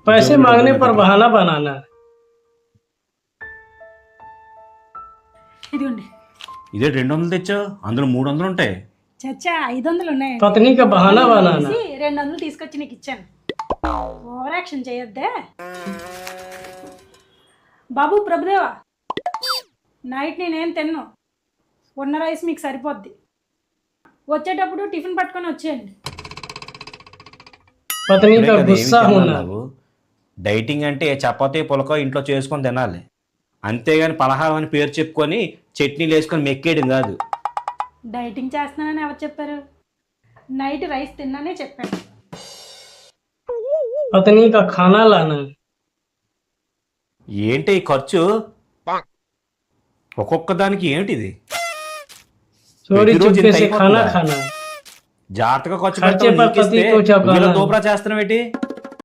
पैसे मांगने पर बहाना बनाना। ఇదిగోండి. ఇదే 200 తెచ్చావు, అందులో 300 ఉంటాయి. చచ్చా 500 ఉన్నాయి. पत्नी का बहाना बनाना। 200 తీసుకొచ్చి నీకు ఇచ్చాను. ఓవర్ యాక్షన్ చేయొద్దే బాబు. ప్రభుదేవా, నైట్ నేనేం తిన్ను, ఉన్న రైస్ మీకు సరిపోద్ది. వచ్చేటప్పుడు టిఫిన్ పట్టుకొని వచ్చేయండి. पत्नी का गुस्सा होना। డైటింగ్ అంటే చపాతీ పులక ఇంట్లో చేసుకొని తినాలి, అంతేగాని పలహారం అని పేరు చెప్పుకొని చట్నీలు వేసుకొని మెక్కేయడం కాదు. డైటింగ్ చేస్తున్నానని ఎవరు చెప్పారు? నైట్ రైస్ తిన్నానే చెప్పాను. पत्नी का खाना लाना। ఏంటి ఈ ఖర్చు? ఒక్కొక్క దానికి ఏంటిది? चोरी चुपके से खाना खाना। జాగ్రత్తగా ఖర్చు ఖర్చే పెడతావు, పద్ధతి నీకిస్తే తో చెప్పాలా? ఇలా దూపరా చేస్తున్నావు ఏంటి?